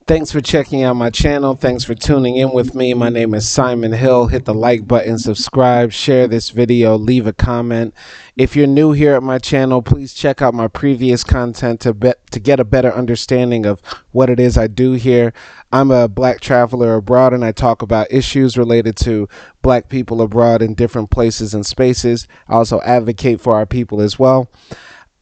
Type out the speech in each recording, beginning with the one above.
Thanks for checking out my channel. Thanks for tuning in with me. My name is Simon Hill. Hit the like button, subscribe, share this video, leave a comment. If you're new here at my channel, please check out my previous content to get a better understanding of what it is I do here. I'm a black traveler abroad, and I talk about issues related to black people abroad in different places and spaces. I also advocate for our people as well.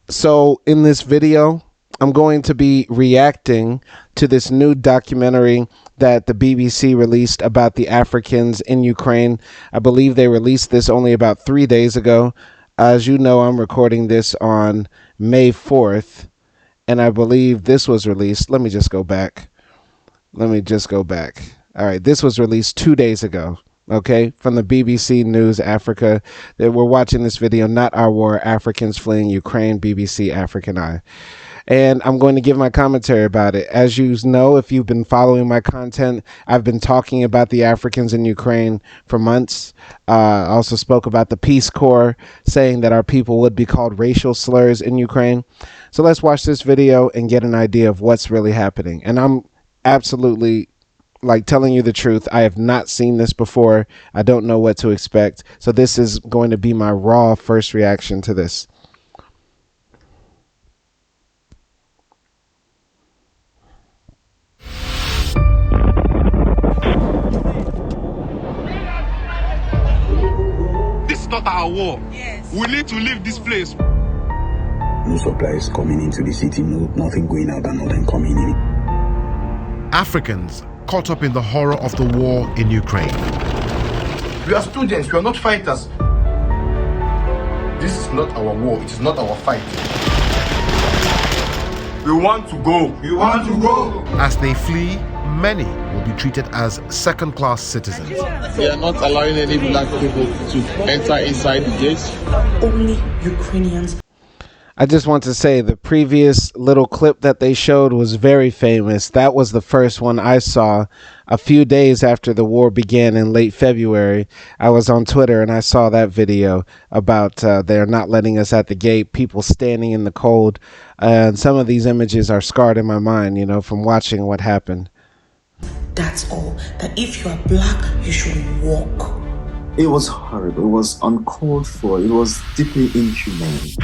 So in this video, I'm going to be reacting to this new documentary that the BBC released about the Africans in Ukraine. I believe they released this only about 3 days ago. As you know, I'm recording this on May 4th, and I believe this was released. Let me just go back. All right, this was released 2 days ago. Okay, from the BBC News Africa. That we're watching this video, Not Our War, Africans Fleeing Ukraine, BBC African Eye. And I'm going to give my commentary about it. As you know, if you've been following my content, I've been talking about the Africans in Ukraine for months. I also spoke about the Peace Corps saying that our people would be called racial slurs in Ukraine. So let's watch this video and get an idea of what's really happening. And I'm absolutely telling you the truth. I have not seen this before. I don't know what to expect. So this is going to be my raw first reaction to this. This is not our war. Yes. We need to leave this place. No supplies coming into the city, nothing going out and nothing coming in. Africans caught up in the horror of the war in Ukraine. We are students, we are not fighters. This is not our war, it is not our fight. We want to go. We want to go. As they flee, many will be treated as second-class citizens. They are not allowing any black people to enter inside the gates. Only Ukrainians. I just want to say the previous little clip that they showed was very famous. That was the first one I saw a few days after the war began in late February. I was on Twitter and I saw that video about they're not letting us at the gate, people standing in the cold. And some of these images are scarred in my mind, you know, from watching what happened. That's all. That if you are black, you should walk. It was horrible. It was uncalled for. It was deeply inhumane.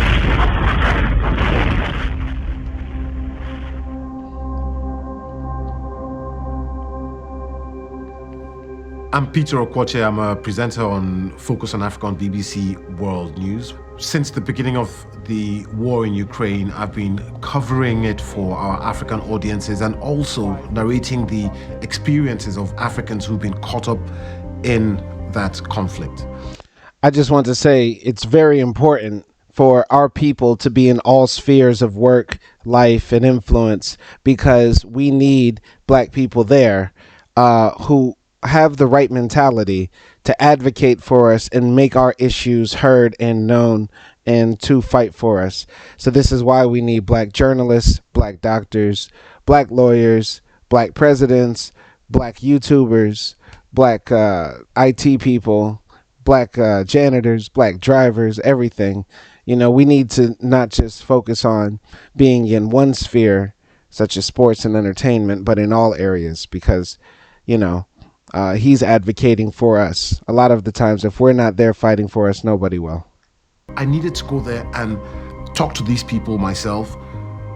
I'm Peter Okwoche. I'm a presenter on Focus on Africa on BBC World News. Since the beginning of the war in Ukraine, I've been covering it for our African audiences and also narrating the experiences of Africans who've been caught up in that conflict. I just want to say it's very important for our people to be in all spheres of work, life, and influence, because we need black people there who have the right mentality to advocate for us and make our issues heard and known and to fight for us. So this is why we need black journalists, black doctors, black lawyers, black presidents, black YouTubers, black IT people, black janitors, black drivers, everything. You know, we need to not just focus on being in one sphere, such as sports and entertainment, but in all areas, because, you know, he's advocating for us. A lot of the times, if we're not there fighting for us, nobody will. I needed to go there and talk to these people myself,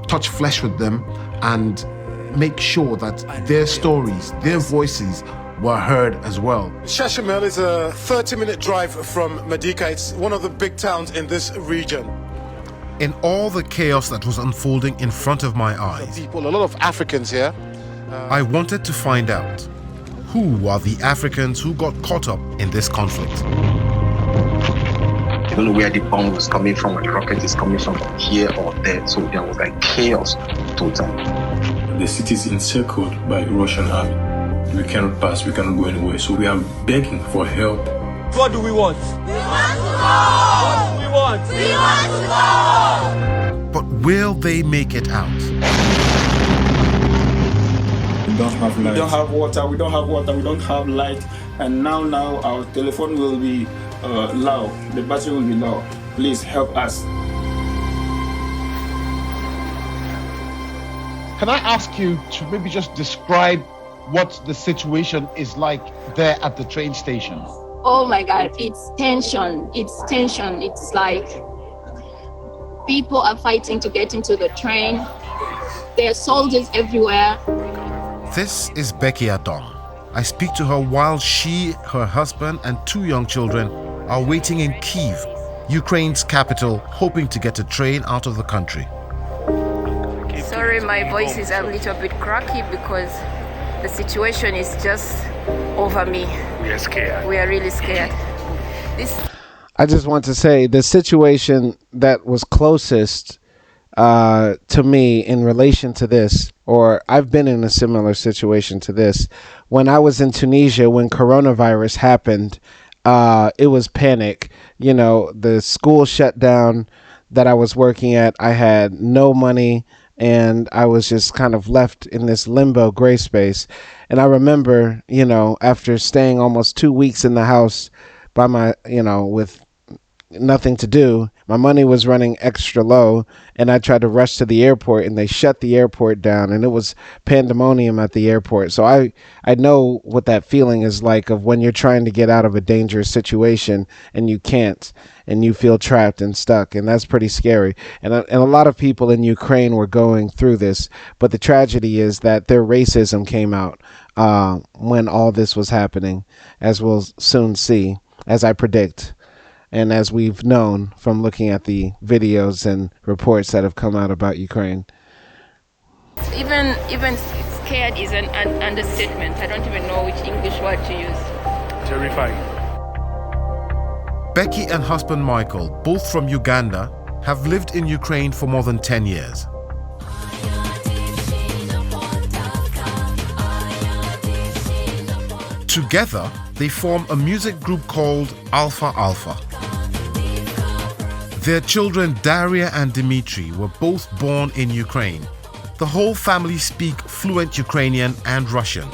touch flesh with them, and make sure that their stories, their voices were heard as well. Shashamel is a 30-minute drive from Medika. It's one of the big towns in this region. In all the chaos that was unfolding in front of my eyes, A lot of Africans here. I wanted to find out who are the Africans who got caught up in this conflict. You don't know where the bomb was coming from, or the rocket is coming from here or there. So there was like chaos total. The city is encircled by Russian army. We cannot pass, we cannot go anywhere. So we are begging for help. What do we want? We want to go! What do we want? We want to go! But will they make it out? We don't have light. We don't have water, we don't have light. And now our telephone will be low. The battery will be low. Please help us. Can I ask you to maybe just describe what the situation is like there at the train station? Oh my God, it's tension. It's tension. It's like people are fighting to get into the train. There are soldiers everywhere. This is Becky Adong. I speak to her while she, her husband, and 2 young children are waiting in Kyiv, Ukraine's capital, hoping to get a train out of the country. Sorry, my voice is a little bit cracky because the situation is just over me. We are scared. We are really scared. I just want to say the situation that was closest to me in relation to this, or I've been in a similar situation to this, when I was in Tunisia, when coronavirus happened, it was panic. You know, the school shut down that I was working at. I had no money and I was just kind of left in this limbo gray space. And I remember, you know, after staying almost 2 weeks in the house by my, you know, with nothing to do, my money was running extra low, and I tried to rush to the airport and they shut the airport down, and it was pandemonium at the airport. So I know what that feeling is like, of when you're trying to get out of a dangerous situation and you can't, and you feel trapped and stuck, and that's pretty scary. And a lot of people in Ukraine were going through this, but the tragedy is that their racism came out when all this was happening, as we'll soon see, as I predict. And as we've known from looking at the videos and reports that have come out about Ukraine. Even scared is an understatement. I don't even know which English word to use. Terrifying. Becky and husband Michael, both from Uganda, have lived in Ukraine for more than 10 years. Together, they form a music group called Alpha Alpha. Their children, Daria and Dmitry, were both born in Ukraine. The whole family speak fluent Ukrainian and Russian.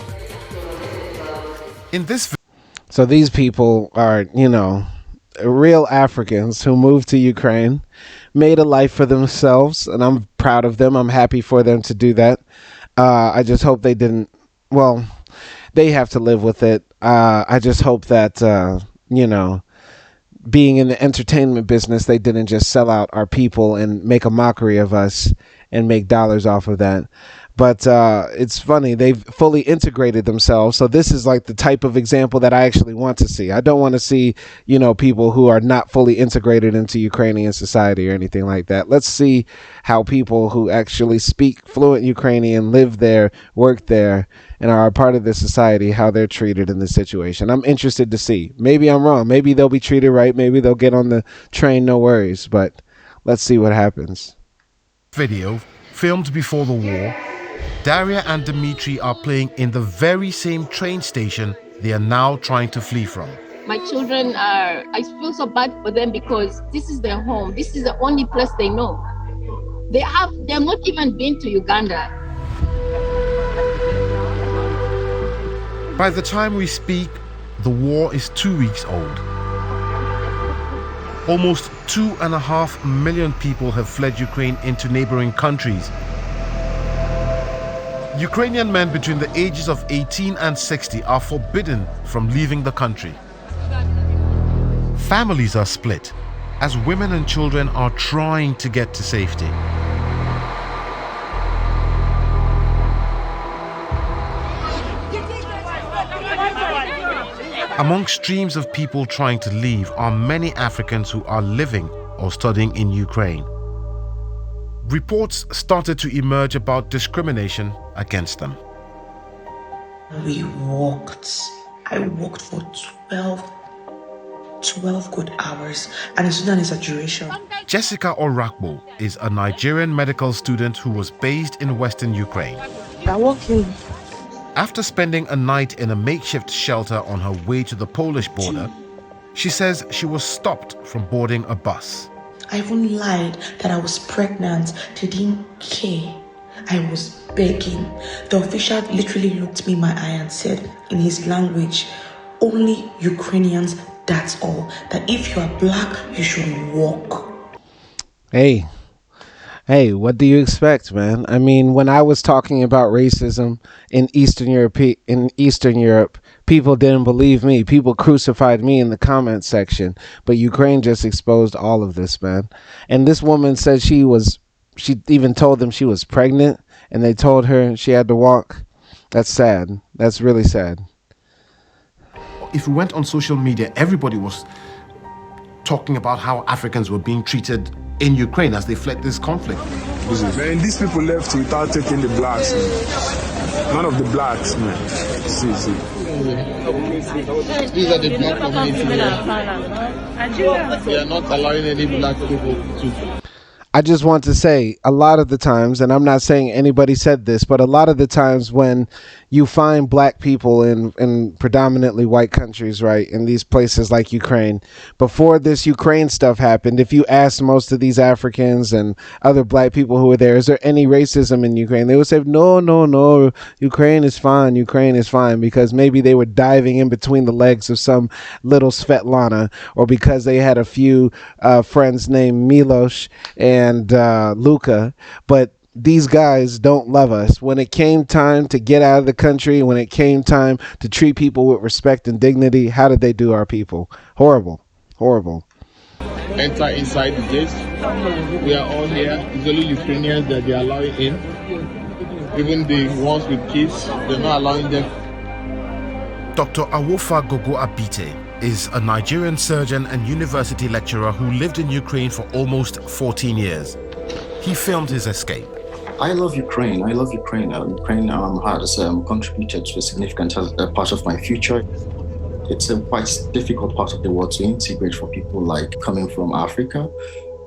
In this So these people are, you know, real Africans who moved to Ukraine, made a life for themselves, and I'm proud of them. I'm happy for them to do that. I just hope they didn't, well, they have to live with it. I just hope that, you know, being in the entertainment business, they didn't just sell out our people and make a mockery of us and make dollars off of that. But it's funny, they've fully integrated themselves. So this is like the type of example that I actually want to see. I don't want to see, you know, people who are not fully integrated into Ukrainian society or anything like that. Let's see how people who actually speak fluent Ukrainian, live there, work there, and are a part of this society, how they're treated in this situation. I'm interested to see. Maybe I'm wrong. Maybe they'll be treated right. Maybe they'll get on the train, no worries. But let's see what happens. Video, filmed before the war, Daria and Dmitry are playing in the very same train station they are now trying to flee from. My children are, I feel so bad for them because this is their home. This is the only place they know. They have not even been to Uganda. By the time we speak, the war is 2 weeks old. Almost 2.5 million people have fled Ukraine into neighboring countries. Ukrainian men between the ages of 18 and 60 are forbidden from leaving the country. Families are split as women and children are trying to get to safety. Among streams of people trying to leave are many Africans who are living or studying in Ukraine. Reports started to emerge about discrimination against them. We walked. I walked for 12 good hours, and it's not an exaggeration. Jessica Orakbo is a Nigerian medical student who was based in Western Ukraine. I walked in. After spending a night in a makeshift shelter on her way to the Polish border, she says she was stopped from boarding a bus. I even lied that I was pregnant. They didn't care. I was begging. The official literally looked me in my eye and said in his language, only Ukrainians, that's all. That if you are black, you should walk. Hey, Hey, what do you expect, man? I mean, when I was talking about racism in Eastern Europe, people didn't believe me. People crucified me in the comment section. But Ukraine just exposed all of this, man. And this woman said she even told them she was pregnant, and they told her she had to walk. That's sad. That's really sad. If we went on social media, everybody was talking about how Africans were being treated in Ukraine as they fled this conflict. Man, these people left without taking the blacks, man. None of the blacks, man. See. These are the black community. We are not allowing any black people to. I just want to say a lot of the times, and I'm not saying anybody said this, but a lot of the times when you find black people in predominantly white countries, right, in these places like Ukraine, before this Ukraine stuff happened, if you asked most of these Africans and other black people who were there, is there any racism in Ukraine? They would say, no, Ukraine is fine, because maybe they were diving in between the legs of some little Svetlana, or because they had a few friends named Milos and Luca, but these guys don't love us. When it came time to get out of the country, when it came time to treat people with respect and dignity, how did they do our people? Horrible. Enter inside the gates. We are all here. It's only Ukrainians that they are allowing in. Even the ones with kids, they're not allowing them. Dr. Awofa Gogo Abite is a Nigerian surgeon and university lecturer who lived in Ukraine for almost 14 years. He filmed his escape. I love Ukraine. Ukraine has contributed to a significant part of my future. It's a quite difficult part of the world to integrate for people like coming from Africa.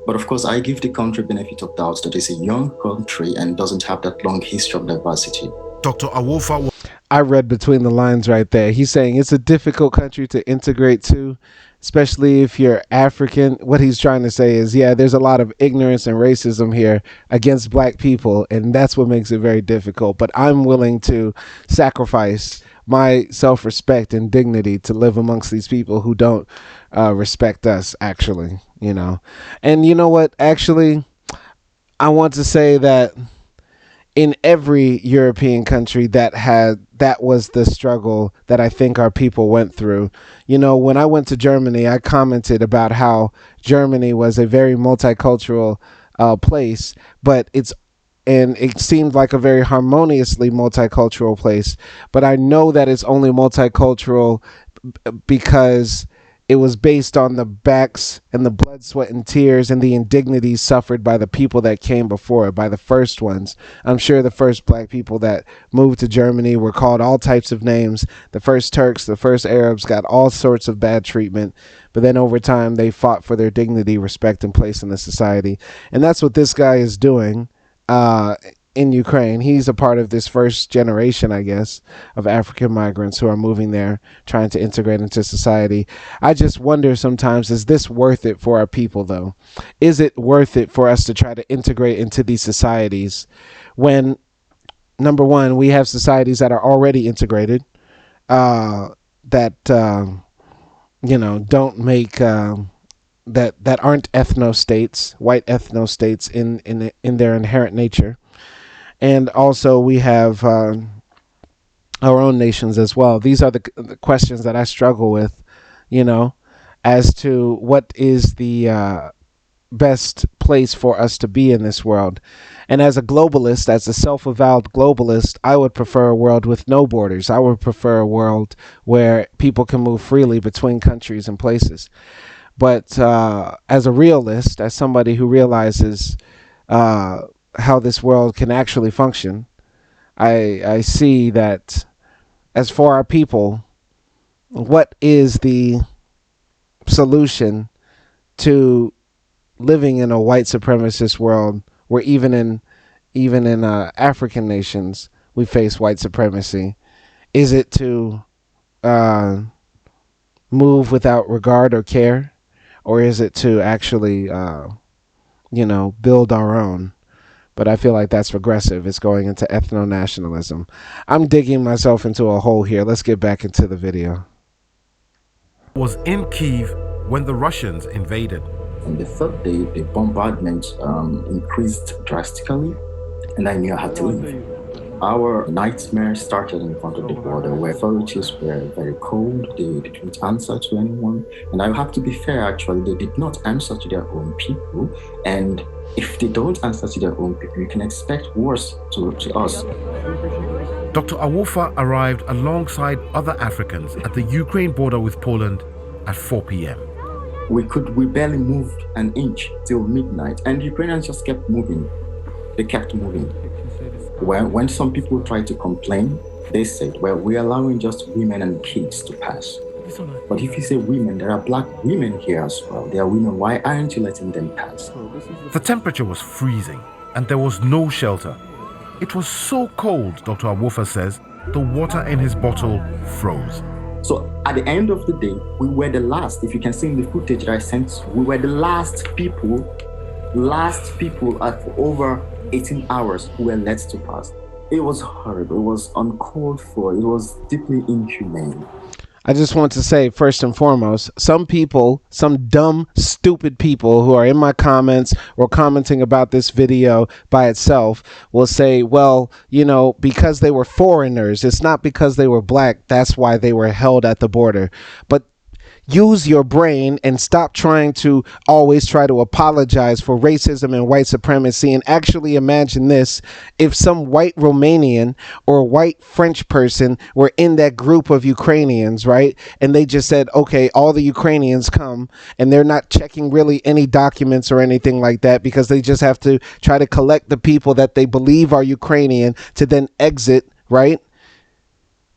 But of course, I give the country benefit of doubt that it's a young country and doesn't have that long history of diversity. Dr. Awofa. I read between the lines right there. He's saying it's a difficult country to integrate to, especially if you're African. What he's trying to say is, yeah, there's a lot of ignorance and racism here against black people, and that's what makes it very difficult. But I'm willing to sacrifice my self-respect and dignity to live amongst these people who don't respect us, actually, you know. And you know what? Actually, I want to say that in every European country that was the struggle that I think our people went through. You know, when I went to Germany, I commented about how Germany was a very multicultural place, but it seemed like a very harmoniously multicultural place. But I know that it's only multicultural because it was based on the backs and the blood, sweat, and tears and the indignities suffered by the people that came before it, by the first ones. I'm sure the first black people that moved to Germany were called all types of names. The first Turks, the first Arabs got all sorts of bad treatment. But then over time, they fought for their dignity, respect, and place in the society. And that's what this guy is doing in Ukraine. He's a part of this first generation, I guess, of African migrants who are moving there, trying to integrate into society. I just wonder sometimes, is this worth it for our people, though? Is it worth it for us to try to integrate into these societies when, number one, we have societies that are already integrated, don't make that aren't ethno-states, white ethno-states in their inherent nature. And also we have our own nations as well. These are the questions that I struggle with, you know, as to what is the best place for us to be in this world. And as a globalist, as a self-avowed globalist, I would prefer a world with no borders. I would prefer a world where people can move freely between countries and places. But as a realist, as somebody who realizes how this world can actually function, I see that as for our people, what is the solution to living in a white supremacist world where even in African nations we face white supremacy? Is it to move without regard or care, or is it to actually build our own? But I feel like that's regressive. It's going into ethno-nationalism. I'm digging myself into a hole here. Let's get back into the video. Was in Kyiv when the Russians invaded. On the third day, the bombardment increased drastically, and I knew I had to leave. Our nightmare started in front of the border, where authorities were very cold. They didn't answer to anyone. And I have to be fair, actually, they did not answer to their own people. And if they don't answer to their own people, you can expect worse to us. Dr. Awofa arrived alongside other Africans at the Ukraine border with Poland at 4 p.m. We barely moved an inch till midnight, and Ukrainians just kept moving. They kept moving. When some people tried to complain, they said, well, we're allowing just women and kids to pass. But if you say women, there are black women here as well. There are women, why aren't you letting them pass? The temperature was freezing and there was no shelter. It was so cold, Dr. Awofa says, the water in his bottle froze. So at the end of the day, we were the last. If you can see in the footage that I sent, we were the last people for over 18 hours who were let to pass. It was horrible. It was uncalled for. It was deeply inhumane. I just want to say, first and foremost, some people, some dumb, stupid people who are in my comments or commenting about this video by itself will say, well, you know, because they were foreigners, it's not because they were black, that's why they were held at the border. But use your brain and stop trying to always try to apologize for racism and white supremacy, and actually imagine this: if some white Romanian or white French person were in that group of Ukrainians, right, and they just said, okay, all the Ukrainians come, and they're not checking really any documents or anything like that because they just have to try to collect the people that they believe are Ukrainian to then exit, right?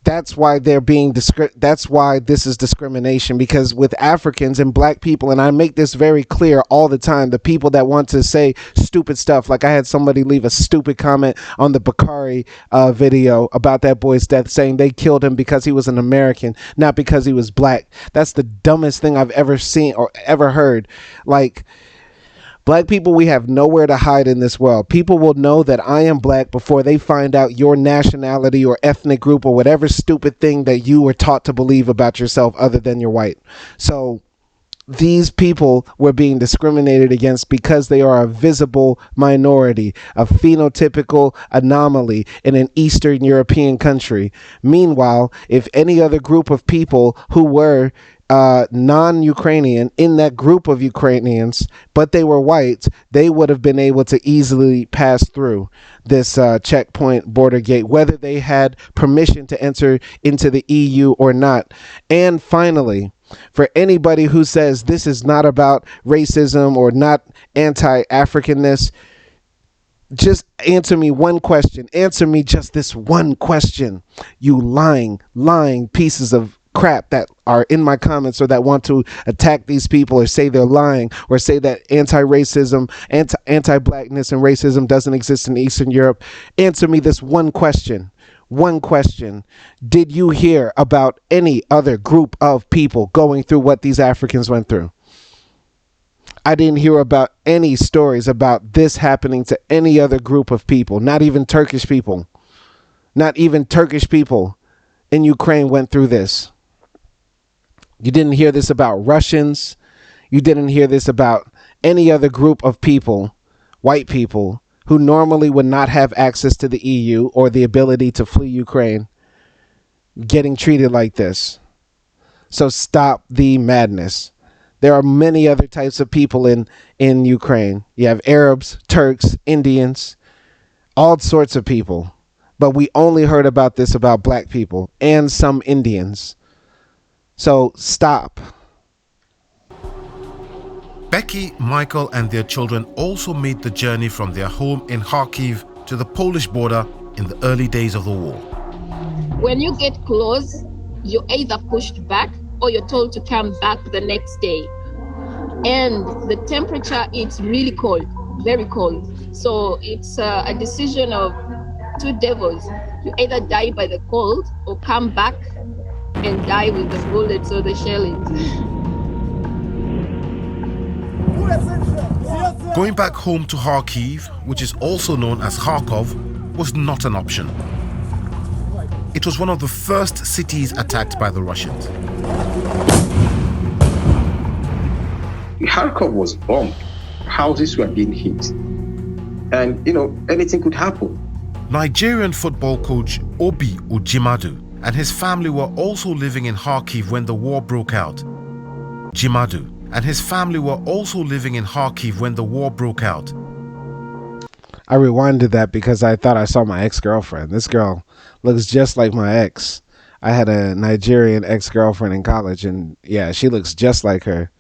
That's why they're being that's why this is discrimination, because with Africans and black people, and I make this very clear all the time, the people that want to say stupid stuff, like I had somebody leave a stupid comment on the Bakari video about that boy's death, saying they killed him because he was an American, not because he was black. That's the dumbest thing I've ever seen or ever heard. Like, black people, we have nowhere to hide in this world. People will know that I am black before they find out your nationality or ethnic group or whatever stupid thing that you were taught to believe about yourself other than you're white. So these people were being discriminated against because they are a visible minority, a phenotypical anomaly in an Eastern European country. Meanwhile, if any other group of people who were non-Ukrainian in that group of Ukrainians, but they were white, they would have been able to easily pass through this checkpoint border gate, whether they had permission to enter into the EU or not. And finally, for anybody who says this is not about racism or not anti-Africanness, just answer me one question. Answer me just this one question. You lying pieces of crap that are in my comments or that want to attack these people or say they're lying or say that anti-racism, anti-blackness and racism doesn't exist in Eastern Europe. Answer me this one question. One question. Did you hear about any other group of people going through what these Africans went through? I didn't hear about any stories about this happening to any other group of people, not even Turkish people. Not even Turkish people in Ukraine went through this. You didn't hear this about Russians. You didn't hear this about any other group of people, white people, who normally would not have access to the EU or the ability to flee Ukraine, getting treated like this. So stop the madness. There are many other types of people in Ukraine. You have Arabs, Turks, Indians, all sorts of people. But we only heard about this about black people and some Indians. So stop. Becky, Michael, and their children also made the journey from their home in Kharkiv to the Polish border in the early days of the war. When you get close, you're either pushed back or you're told to come back the next day. And the temperature is really cold, very cold. So it's a decision of two devils. You either die by the cold or come back and die with the bullets or the shellings. Going back home to Kharkiv, which is also known as Kharkov, was not an option. It was one of the first cities attacked by the Russians. Kharkov was bombed. Houses were being hit. And, anything could happen. Nigerian football coach Obi Ujimadu and his family were also living in Kharkiv when the war broke out. Jimadu and his family were also living in Kharkiv when the war broke out. I rewinded that because I thought I saw my ex-girlfriend. This girl looks just like my ex. I had a Nigerian ex-girlfriend in college, and yeah, she looks just like her.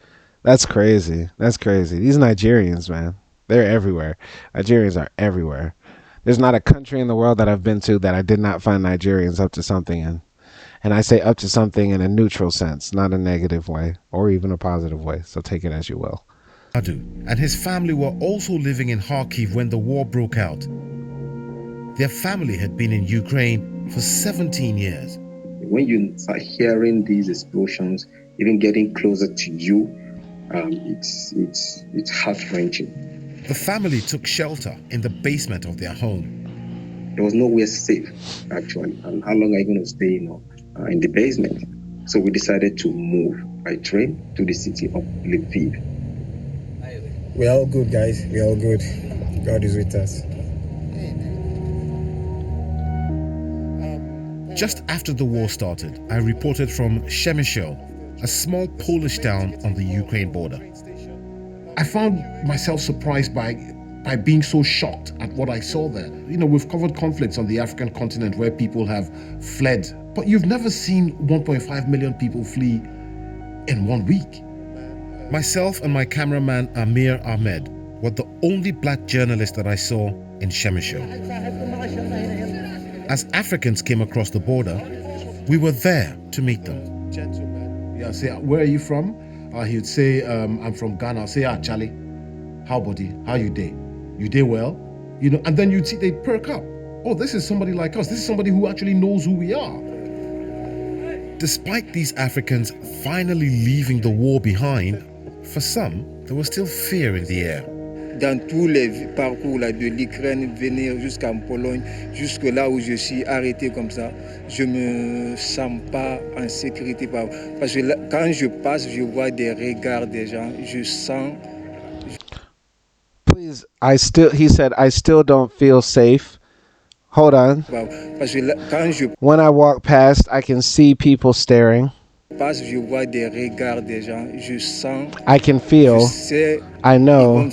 That's crazy. That's crazy. These Nigerians, man, they're everywhere. Nigerians are everywhere. There's not a country in the world that I've been to that I did not find Nigerians up to something in. And I say up to something in a neutral sense, not a negative way or even a positive way. So take it as you will. And his family were also living in Kharkiv when the war broke out. Their family had been in Ukraine for 17 years. When you start hearing these explosions, even getting closer to you, it's heart-wrenching. The family took shelter in the basement of their home. There was nowhere safe, actually. And how long are you going to stay in the basement? So we decided to move by train to the city of Lviv. We're all good, guys. We're all good. God is with us. Just after the war started, I reported from Przemysl, a small Polish town on the Ukraine border. I found myself surprised by being so shocked at what I saw there. We've covered conflicts on the African continent where people have fled, but you've never seen 1.5 million people flee in 1 week. Myself and my cameraman Amir Ahmed were the only black journalists that I saw in Przemysl. As Africans came across the border, we were there to meet them. Yeah, say, where are you from? He would say, I'm from Ghana. I'll say, Charlie, how buddy? How you day? You day well? And then you'd see they perk up. Oh, this is somebody like us. This is somebody who actually knows who we are. Despite these Africans finally leaving the war behind, for some, there was still fear in the air. Dans tous les parcours là, de l'Ukraine, venir jusqu'en Pologne, jusque là où je suis arrêté comme ça, je me sens pas en sécurité. Parce que là, quand je passe, je vois des regards des gens, je sens. Please, he said, I still don't feel safe. Hold on. When I walk past, I can see people staring. I can feel, I know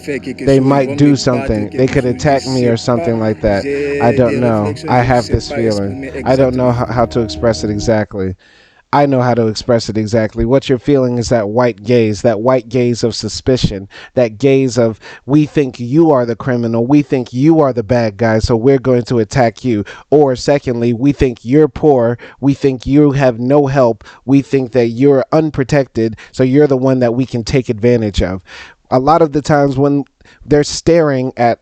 they might do something. They could attack me or something like that. I don't know. I have this feeling. I don't know how to express it exactly. I know how to express it exactly. What you're feeling is that white gaze of suspicion, that gaze of, we think you are the criminal, we think you are the bad guy, so we're going to attack you. Or secondly, we think you're poor, we think you have no help, we think that you're unprotected, so you're the one that we can take advantage of. A lot of the times when they're staring at,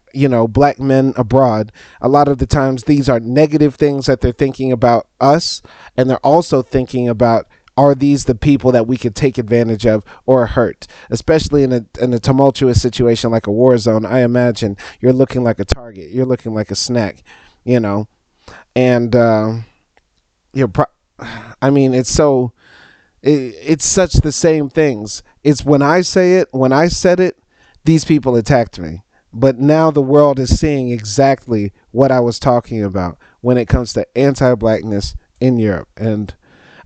black men abroad, a lot of the times these are negative things that they're thinking about us. And they're also thinking about, are these the people that we could take advantage of or hurt? Especially in a tumultuous situation like a war zone, I imagine you're looking like a target. You're looking like a snack, and it's such the same things. It's when I said it, these people attacked me. But now the world is seeing exactly what I was talking about when it comes to anti-blackness in Europe. And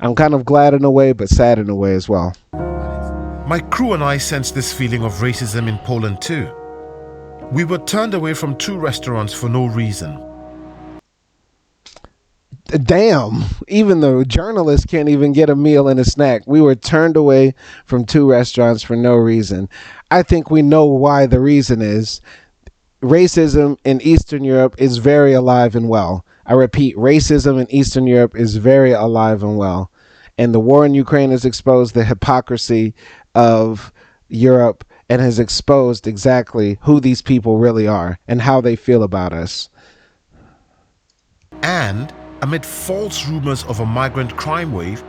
I'm kind of glad in a way, but sad in a way as well. My crew and I sensed this feeling of racism in Poland too. We were turned away from 2 restaurants for no reason. Damn, even the journalists can't even get a meal and a snack. We were turned away from 2 restaurants for no reason. I think we know why the reason is. Racism in Eastern Europe is very alive and well. I repeat, racism in Eastern Europe is very alive and well. And the war in Ukraine has exposed the hypocrisy of Europe and has exposed exactly who these people really are and how they feel about us. And amid false rumors of a migrant crime wave,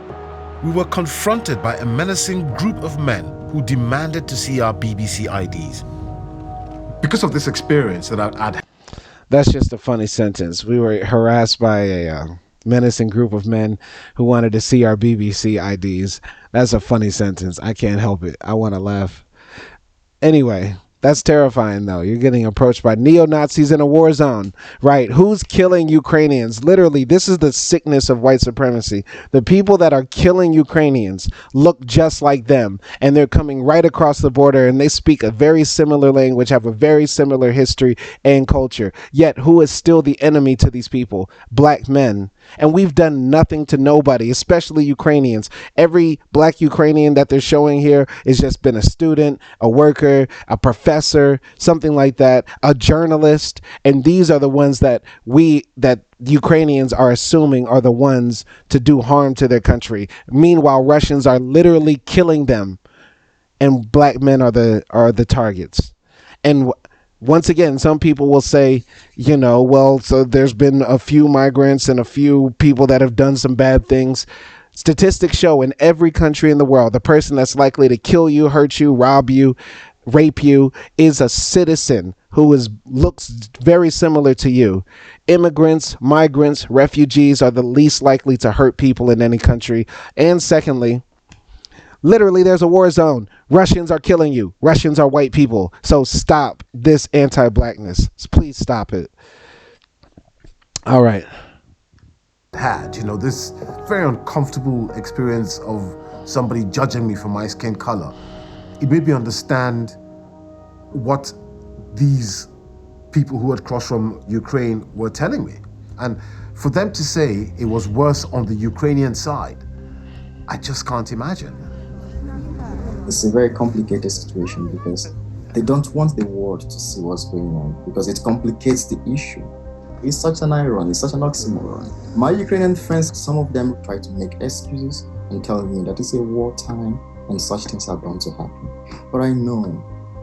we were confronted by a menacing group of men who demanded to see our BBC IDs. Because of this experience that I'd That's just a funny sentence. We were harassed by a menacing group of men who wanted to see our BBC IDs. That's a funny sentence. I can't help it. I want to laugh. Anyway, that's terrifying, though. You're getting approached by neo-Nazis in a war zone, right? Who's killing Ukrainians? Literally, this is the sickness of white supremacy. The people that are killing Ukrainians look just like them, and they're coming right across the border, and they speak a very similar language, have a very similar history and culture. Yet, who is still the enemy to these people? Black men. And we've done nothing to nobody, especially Ukrainians. Every black Ukrainian that they're showing here has just been a student, a worker, a professor, something like that, a journalist. And these are the ones that Ukrainians are assuming are the ones to do harm to their country. Meanwhile, Russians are literally killing them, and black men are the targets. And once again, some people will say, well, so there's been a few migrants and a few people that have done some bad things. Statistics show in every country in the world, the person that's likely to kill you, hurt you, rob you, rape you is a citizen who looks very similar to you. Immigrants, migrants, refugees are the least likely to hurt people in any country. And secondly, literally, there's a war zone. Russians are killing you. Russians are white people. So stop this anti-blackness. Please stop it. All right. Had, this very uncomfortable experience of somebody judging me for my skin color. It made me understand what these people who had crossed from Ukraine were telling me. And for them to say it was worse on the Ukrainian side, I just can't imagine. It's a very complicated situation because they don't want the world to see what's going on because it complicates the issue. It's such an irony, it's such an oxymoron. My Ukrainian friends, some of them try to make excuses and tell me that it's a wartime and such things are bound to happen. But I know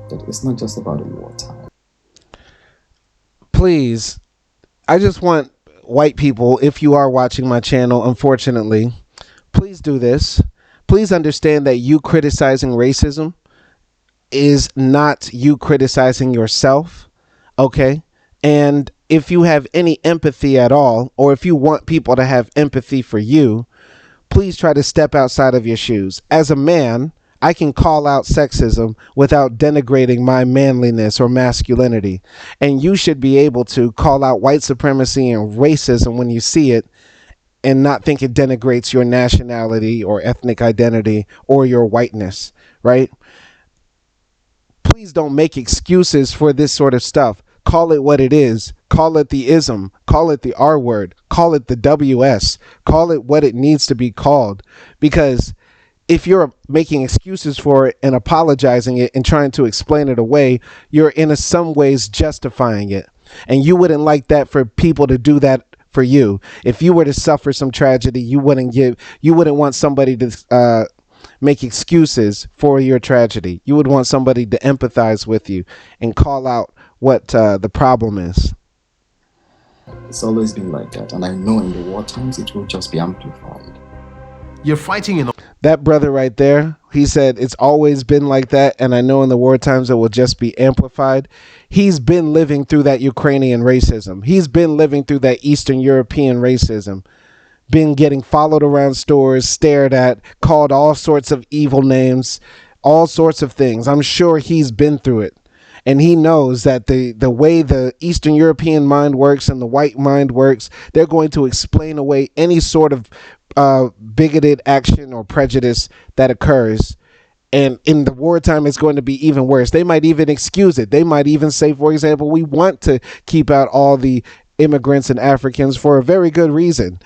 that it's not just about a wartime. Please, I just want white people, if you are watching my channel, unfortunately, please do this. Please understand that you criticizing racism is not you criticizing yourself, okay? And if you have any empathy at all, or if you want people to have empathy for you, please try to step outside of your shoes. As a man, I can call out sexism without denigrating my manliness or masculinity. And you should be able to call out white supremacy and racism when you see it and not think it denigrates your nationality or ethnic identity or your whiteness, right? Please don't make excuses for this sort of stuff. Call it what it is. Call it the ism. Call it the R word. Call it the WS. Call it what it needs to be called. Because if you're making excuses for it and apologizing it and trying to explain it away, you're in some ways justifying it. And you wouldn't like that for people to do that for you. If you were to suffer some tragedy, you wouldn't want somebody to make excuses for your tragedy. You would want somebody to empathize with you and call out what the problem is. It's always been like that, and I know in the war times it will just be amplified. You're fighting in that brother right there. He said it's always been like that, and I know in the war times it will just be amplified. He's been living through that Ukrainian racism. He's been living through that Eastern European racism. Been getting followed around stores, stared at, called all sorts of evil names, all sorts of things. I'm sure he's been through it. And he knows that the way the Eastern European mind works and the white mind works, they're going to explain away any sort of bigoted action or prejudice that occurs. And in the wartime, it's going to be even worse. They might even excuse it. They might even say, for example, we want to keep out all the immigrants and Africans for a very good reason,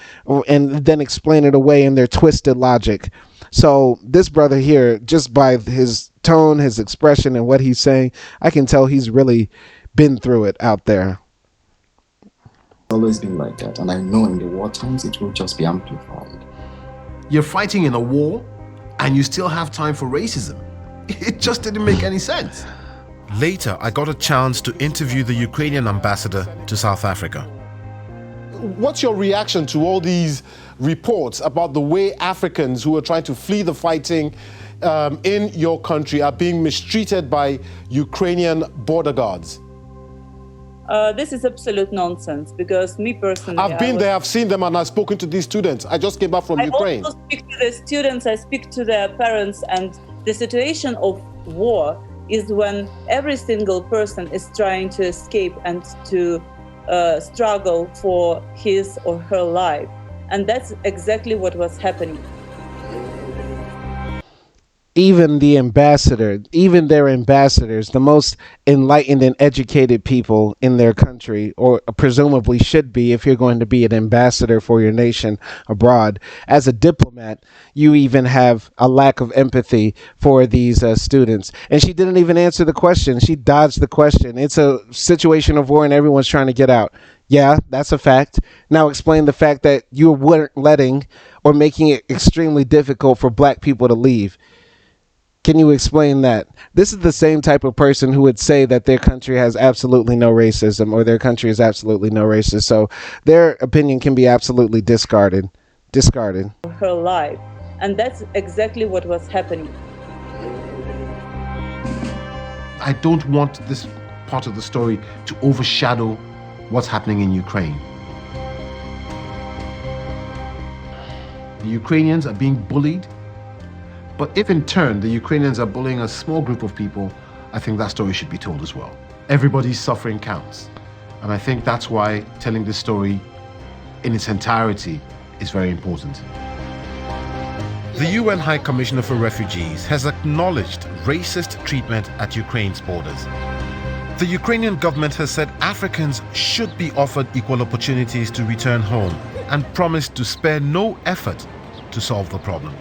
and then explain it away in their twisted logic. So this brother here, just by his tone, his expression, and what he's saying, I can tell he's really been through it out there. It's always been like that, and I know in the war times it will just be amplified. You're fighting in a war, and you still have time for racism. It just didn't make any sense. Later, I got a chance to interview the Ukrainian ambassador to South Africa. What's your reaction to all these reports about the way Africans who are trying to flee the fighting in your country are being mistreated by Ukrainian border guards? This is absolute nonsense, because me personally, I've been there, I've seen them, and I've spoken to these students. I just came back from Ukraine. I also speak to the students, I speak to their parents, and the situation of war is when every single person is trying to escape and to struggle for his or her life. And that's exactly what was happening. Even the ambassador, even their ambassadors, the most enlightened and educated people in their country, or presumably should be if you're going to be an ambassador for your nation abroad. As a diplomat, you even have a lack of empathy for these students. And she didn't even answer the question. She dodged the question. It's a situation of war and everyone's trying to get out. Yeah, that's a fact. Now explain the fact that you weren't letting or making it extremely difficult for black people to leave. Can you explain that? This is the same type of person who would say that their country has absolutely no racism or their country is absolutely no racist. So their opinion can be absolutely discarded. Her life. And that's exactly what was happening. I don't want this part of the story to overshadow what's happening in Ukraine. The Ukrainians are being bullied. But if in turn the Ukrainians are bullying a small group of people, I think that story should be told as well. Everybody's suffering counts. And I think that's why telling this story in its entirety is very important. The UN High Commissioner for Refugees has acknowledged racist treatment at Ukraine's borders. The Ukrainian government has said Africans should be offered equal opportunities to return home and promised to spare no effort to solve the problem.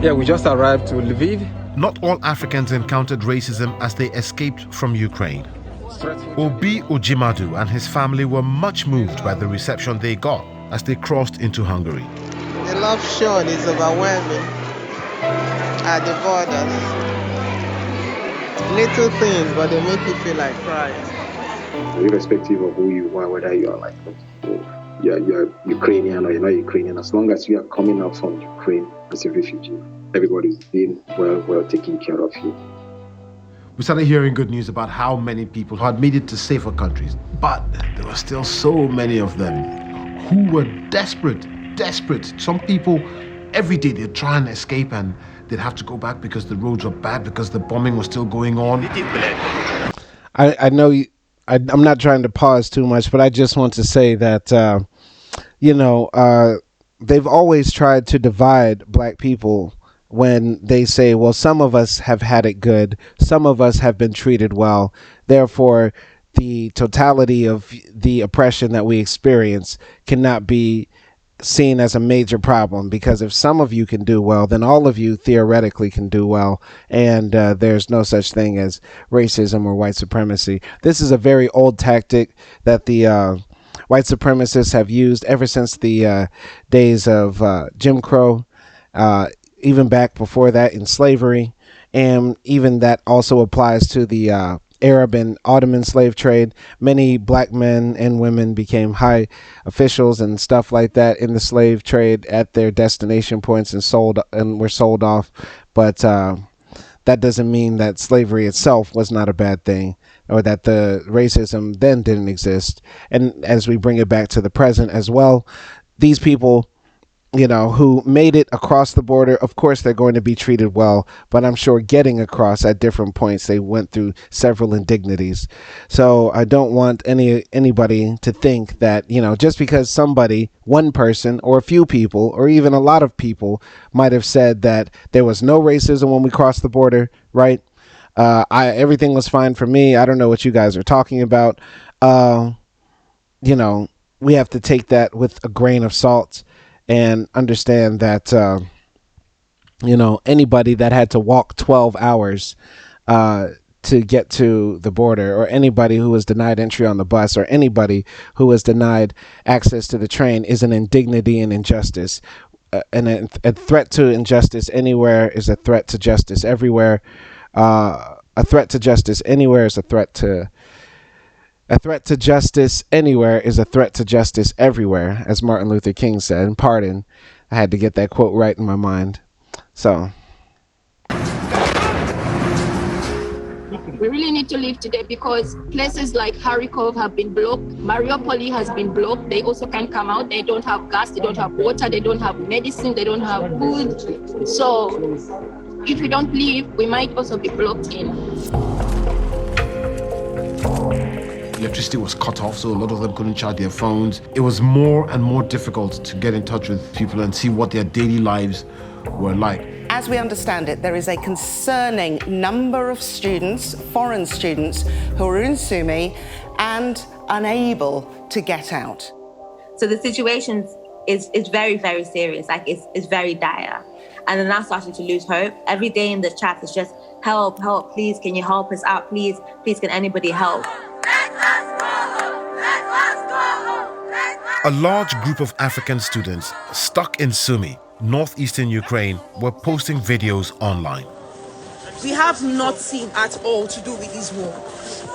Yeah, we just arrived to Lviv. Not all Africans encountered racism as they escaped from Ukraine. Obi Ojimadu and his family were much moved by the reception they got as they crossed into Hungary. The love shown is overwhelming at the borders. Little things, but they make you feel like crying. Irrespective of who you are, whether you are like you're Ukrainian or you're not Ukrainian, as long as you are coming out from Ukraine as a refugee, everybody's being well taken care of you. We started hearing good news about how many people had made it to safer countries, but there were still so many of them who were desperate. Some people, every day they'd try and escape and they'd have to go back because the roads were bad, because the bombing was still going on. I know you. I'm not trying to pause too much, but I just want to say that, they've always tried to divide black people when they say, well, some of us have had it good, some of us have been treated well, therefore the totality of the oppression that we experience cannot be seen as a major problem, because if some of you can do well, then all of you theoretically can do well, and there's no such thing as racism or white supremacy. This is a very old tactic that the white supremacists have used ever since the days of Jim Crow, even back before that in slavery, and even that also applies to the Arab and Ottoman slave trade. Many black men and women became high officials and stuff like that in the slave trade at their destination points and were sold off. But that doesn't mean that slavery itself was not a bad thing, or that the racism then didn't exist. And as we bring it back to the present as well, these people, who made it across the border, of course they're going to be treated well, but I'm sure getting across at different points, they went through several indignities. So I don't want anybody to think that, just because somebody, one person or a few people or even a lot of people might have said that there was no racism when we crossed the border, right? Everything was fine for me. I don't know what you guys are talking about. We have to take that with a grain of salt and understand that, anybody that had to walk 12 hours to get to the border, or anybody who was denied entry on the bus, or anybody who was denied access to the train is an indignity and injustice. And a threat to injustice anywhere is a threat to justice everywhere. A threat to justice anywhere is a threat to justice anywhere is a threat to justice everywhere, as Martin Luther King said. And pardon, I had to get that quote right in my mind. So we really need to leave today, because places like Kharkov have been blocked, Mariupol has been blocked. They also can't come out. They don't have gas, they don't have water, they don't have medicine, they don't have food. So If we don't leave, we might also be blocked in. Electricity was cut off, so a lot of them couldn't charge their phones. It was more and more difficult to get in touch with people and see what their daily lives were like. As we understand it, there is a concerning number of students, foreign students, who are in Sumi and unable to get out. So the situation is very, very serious. Like it's very dire. And then I started to lose hope. Every day in the chat, it's just help, help, please, can you help us out? Please, please, can anybody help? A large group of African students stuck in Sumy, northeastern Ukraine, were posting videos online. We have nothing at all to do with this war.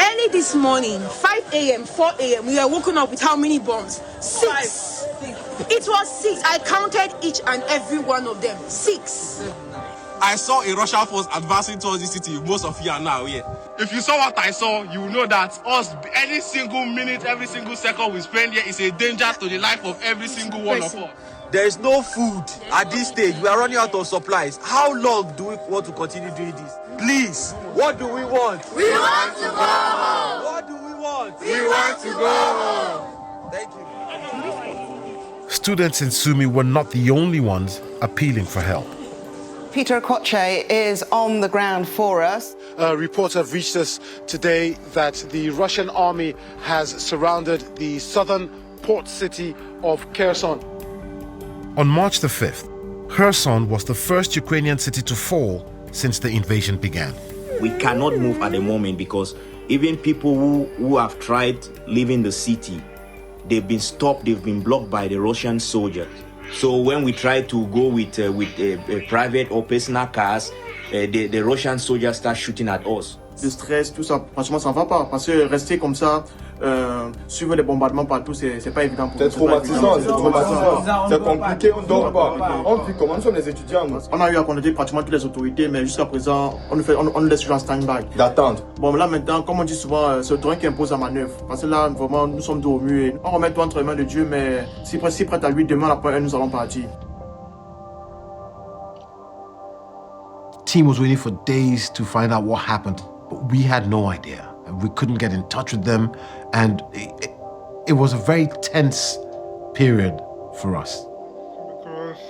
Early this morning, 5 a.m., 4 a.m., we were woken up with how many bombs? 6. It was 6. I counted each and every one of them. 6. I saw a Russian force advancing towards the city. Most of you are now here. If you saw what I saw, you will know that us, any single minute, every single second we spend here is a danger to the life of every single one of us. There is no food at this stage. We are running out of supplies. How long do we want to continue doing this? Please, what do we want? We want to go home. What do we want? We want to go home. Thank you. Students in Sumy were not the only ones appealing for help. Peter Okoche is on the ground for us. Reports have reached us today that the Russian army has surrounded the southern port city of Kherson. On March the 5th, Kherson was the first Ukrainian city to fall since the invasion began. We cannot move at the moment because even people who have tried leaving the city, they've been stopped, they've been blocked by the Russian soldiers. So when we try to go with private or personal cars, the Russian soldiers start shooting at us. Le stress, tout ça, franchement, ça va pas. Parce que rester comme ça, suivre les bombardements partout, c'est pas évident pour nous. C'est traumatisant, c'est compliqué, on dort pas. On vit comment, nous sommes les étudiants. On a eu à contacter pratiquement toutes les autorités, mais jusqu'à présent, on nous laisse toujours en stand-by. D'attendre. Bon, là maintenant, comme on dit souvent, c'est le terrain qui impose la manœuvre. Parce que là, vraiment, nous sommes dos au mur. On remet tout entre les mains de Dieu, mais si prête à lui, demain, après, nous allons partir. Team was waiting for days to find out what happened, but we had no idea. We couldn't get in touch with them, and it was a very tense period for us.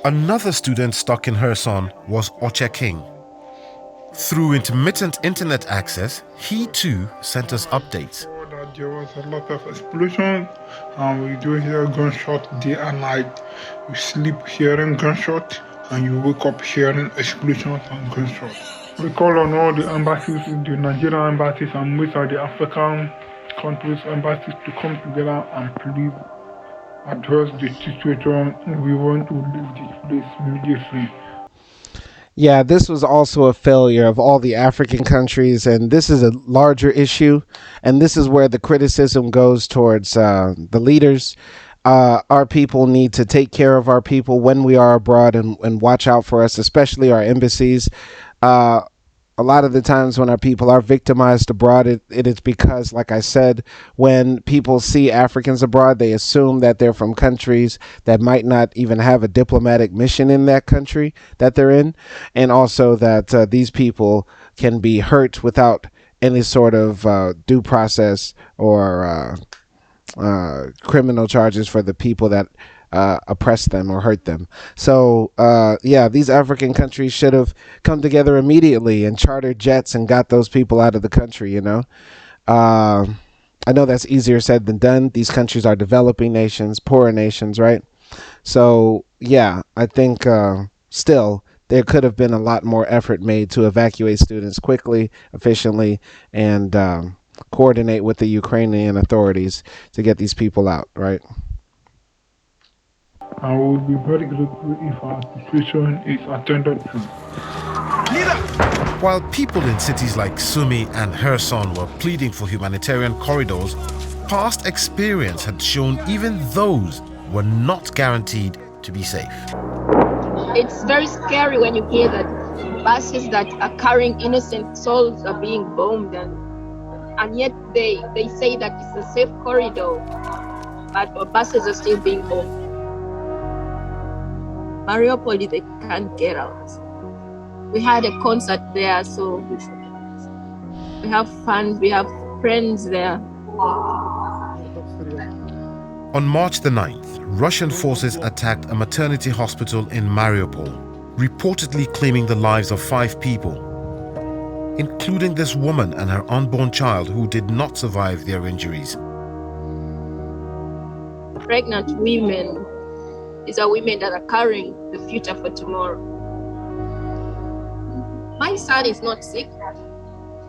Another student stuck in Kherson was Oche King. Through intermittent internet access, he too sent us updates. There was a lot of explosions, and we do hear gunshot day and night. You sleep hearing gunshot, and you wake up hearing explosions and gunshots. We call on all the embassies, the Nigerian embassies and most of the African countries' embassies to come together and please address the situation. We want to leave this place immediately. Yeah, this was also a failure of all the African countries, and this is a larger issue, and this is where the criticism goes towards the leaders. Our people need to take care of our people when we are abroad and watch out for us, especially our embassies. A lot of the times when our people are victimized abroad, it is because, like I said, when people see Africans abroad, they assume that they're from countries that might not even have a diplomatic mission in that country that they're in, and also that these people can be hurt without any sort of due process or criminal charges for the people that oppress them or hurt them. So yeah, these African countries should have come together immediately and chartered jets and got those people out of the country, you know. I know that's easier said than done. These countries are developing nations, poorer nations, right? So yeah, I think still there could have been a lot more effort made to evacuate students quickly, efficiently, and coordinate with the Ukrainian authorities to get these people out, right? I would be very grateful if our situation is attended to. While people in cities like Sumy and Kherson were pleading for humanitarian corridors, past experience had shown even those were not guaranteed to be safe. It's very scary when you hear that buses that are carrying innocent souls are being bombed, and yet they say that it's a safe corridor, but buses are still being bombed. Mariupol, they can't get out. We had a concert there, so we have fun, we have friends there. On March the 9th, Russian forces attacked a maternity hospital in Mariupol, reportedly claiming the lives of 5 people, including this woman and her unborn child who did not survive their injuries. Pregnant women, these are women that are carrying the future for tomorrow. My son is not sick,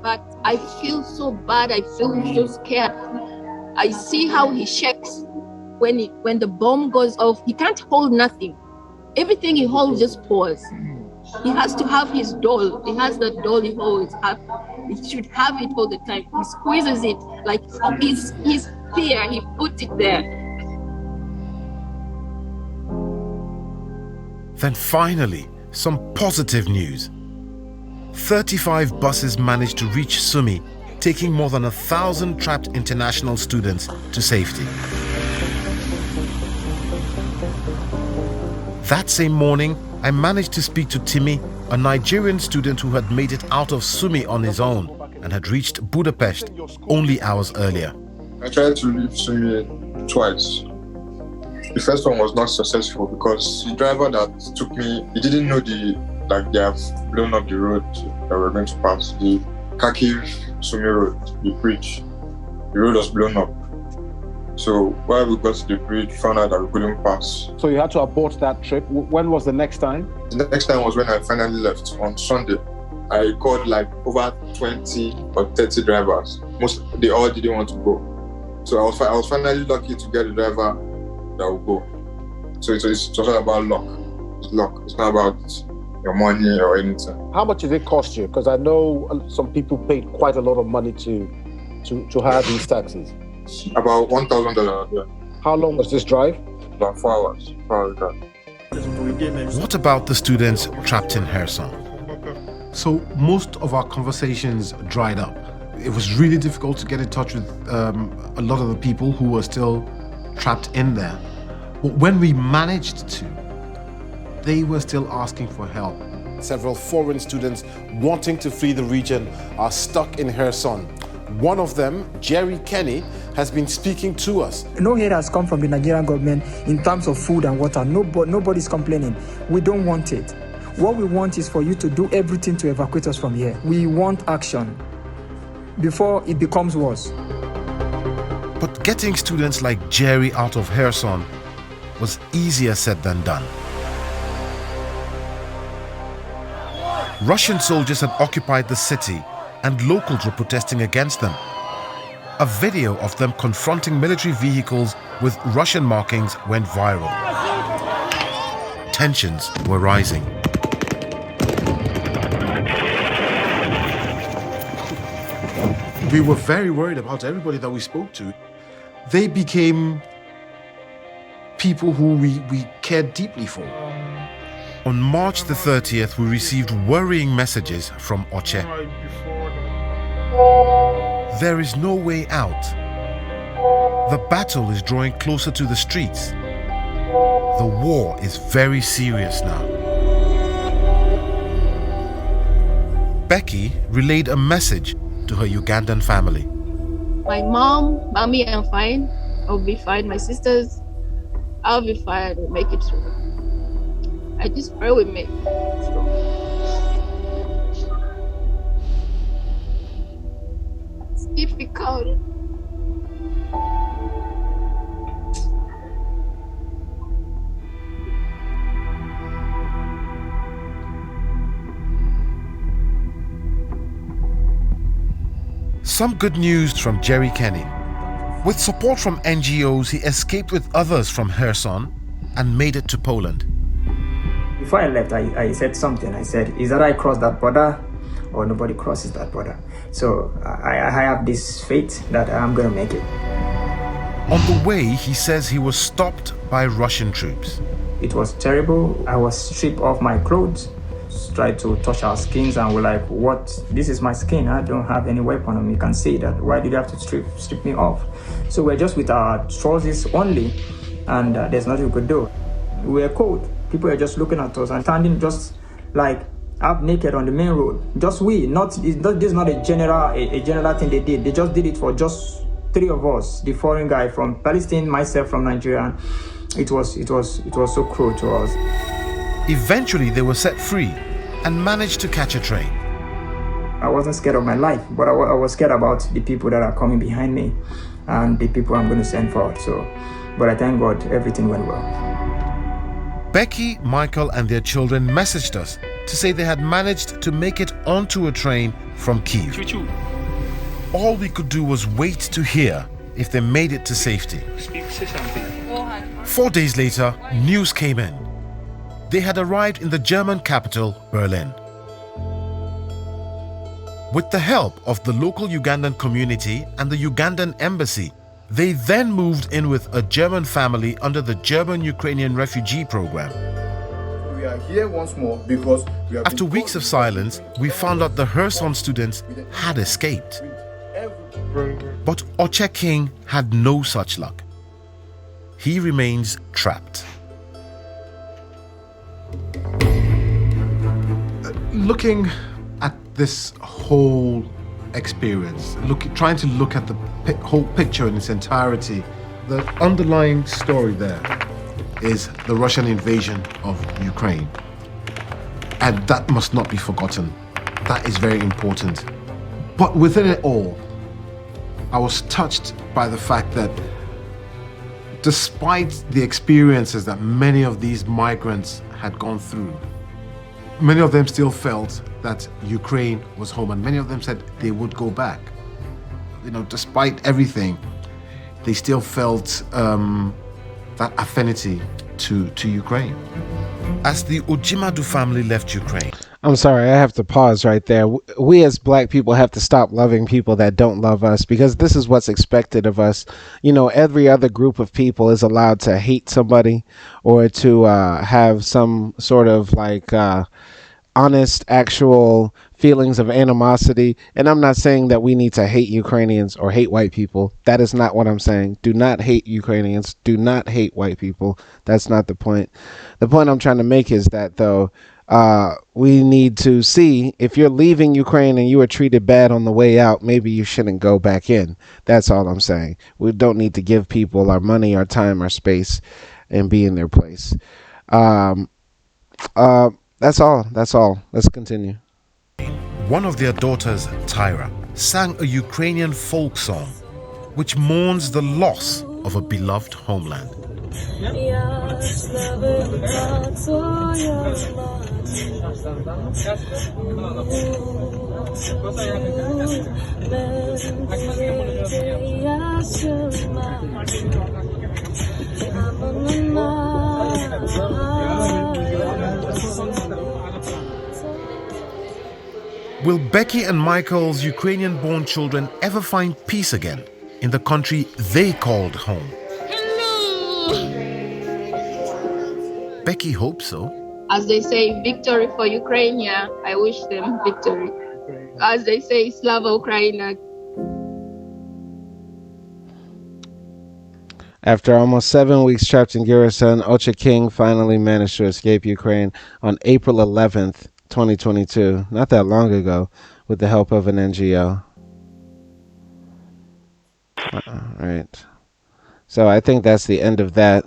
but I feel so bad, I feel so scared. I see how he shakes when the bomb goes off. He can't hold nothing. Everything he holds just pours. He has to have his doll. He has the doll he holds. He should have it all the time. He squeezes it like his fear, he puts it there. Then finally, some positive news. 35 buses managed to reach Sumy, taking more than 1,000 trapped international students to safety. That same morning, I managed to speak to Timmy, a Nigerian student who had made it out of Sumy on his own and had reached Budapest only hours earlier. I tried to leave Sumy twice. The first one was not successful because the driver that took me, he didn't know they have blown up the road that we're going to pass. The Kharkiv-Sumy road, the bridge, the road was blown up. So while we got to the bridge, we found out that we couldn't pass. So you had to abort that trip. When was the next time? The next time was when I finally left on Sunday. I called like over 20 or 30 drivers. They all didn't want to go. So I was finally lucky to get a driver that would go. So it's all about luck. It's luck. It's not about your money or anything. How much did it cost you? Because I know some people paid quite a lot of money to hire these taxis. About $1,000. Yeah. How long was this drive? About 4 hours. 4 hours drive. What about the students trapped in Kherson? So most of our conversations dried up. It was really difficult to get in touch with a lot of the people who were still trapped in there. But when we managed to, they were still asking for help. Several foreign students wanting to flee the region are stuck in Kherson. One of them, Jerry Kenny, has been speaking to us. No aid has come from the Nigerian government in terms of food and water. Nobody's complaining. We don't want it. What we want is for you to do everything to evacuate us from here. We want action before it becomes worse. But getting students like Jerry out of Kherson was easier said than done. Russian soldiers had occupied the city and locals were protesting against them. A video of them confronting military vehicles with Russian markings went viral. Tensions were rising. We were very worried about everybody that we spoke to. They became people who we cared deeply for. On March the 30th, we received worrying messages from Oche. There is no way out. The battle is drawing closer to the streets. The war is very serious now. Becky relayed a message to her Ugandan family. My mom, mommy, I'm fine. I'll be fine. My sisters, I'll be fine. We'll make it through. I just pray with me. It's difficult. Some good news from Jerry Kenny. With support from NGOs, he escaped with others from Kherson and made it to Poland. Before I left, I said something. I said, is that I cross that border or nobody crosses that border? So I have this faith that I'm going to make it. On the way, he says he was stopped by Russian troops. It was terrible. I was stripped off my clothes, tried to touch our skins, and we're like, what? This is my skin. I don't have any weapon on me. You can see that. Why did you have to strip me off? So we're just with our trousers only, and there's nothing we could do. We were cold. People were just looking at us and standing just like half naked on the main road. Just we, this is not a general thing they did. They just did it for just 3 of us, the foreign guy from Palestine, myself from Nigeria. It was so cruel to us. Eventually, they were set free and managed to catch a train. I wasn't scared of my life, but I was scared about the people that are coming behind me and the people I'm going to send forward. But I thank God everything went well. Becky, Michael, and their children messaged us to say they had managed to make it onto a train from Kyiv. All we could do was wait to hear if they made it to safety. 4 days later, news came in. They had arrived in the German capital, Berlin. With the help of the local Ugandan community and the Ugandan embassy, they then moved in with a German family under the German-Ukrainian refugee program. We are here once more because after weeks of silence, we found out the Kherson students had escaped. But Oche King had no such luck. He remains trapped. Looking at this whole experience, trying to look at the whole picture in its entirety, the underlying story there is the Russian invasion of Ukraine. And that must not be forgotten. That is very important. But within it all, I was touched by the fact that despite the experiences that many of these migrants had gone through, many of them still felt that Ukraine was home, and many of them said they would go back. You know, despite everything, they still felt that affinity to Ukraine. As the Ujimadu family left Ukraine, I'm sorry, I have to pause right there. We as black people have to stop loving people that don't love us, because this is what's expected of us. You know, every other group of people is allowed to hate somebody or to have some sort of like honest, actual feelings of animosity. And I'm not saying that we need to hate Ukrainians or hate white people. That is not what I'm saying. Do not hate Ukrainians. Do not hate white people. That's not the point. The point I'm trying to make is that, though, we need to see if you're leaving Ukraine and you were treated bad on the way out, maybe you shouldn't go back in. That's all I'm saying. We don't need to give people our money, our time, our space, and be in their place. That's all. Let's continue. One of their daughters, Tyra, sang a Ukrainian folk song which mourns the loss of a beloved homeland. Will Becky and Michael's Ukrainian-born children ever find peace again in the country they called home? Becky hopes so. As they say, victory for Ukraine, I wish them victory. As they say, Slava Ukraina. After almost 7 weeks trapped in garrison, Oche King finally managed to escape Ukraine on April 11th, 2022, not that long ago, with the help of an NGO. Right. So I think that's the end of that.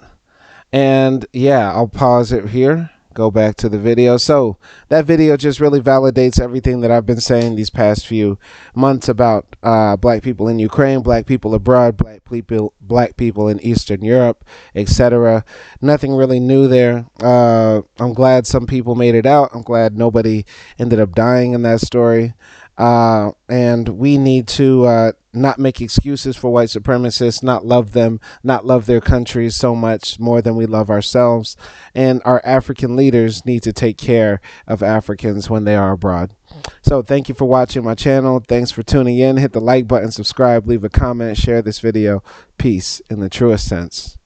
And yeah, I'll pause it here. Go back to the video. So that video just really validates everything that I've been saying these past few months about black people in Ukraine, black people abroad, black people in Eastern Europe, etc. Nothing really new there. I'm glad some people made it out. I'm glad nobody ended up dying in that story. And we need to not make excuses for white supremacists, not love them, not love their countries so much more than we love ourselves. And our African leaders need to take care of Africans when they are abroad. So thank you for watching my channel. Thanks for tuning in. Hit the like button, subscribe, leave a comment, share this video. Peace in the truest sense.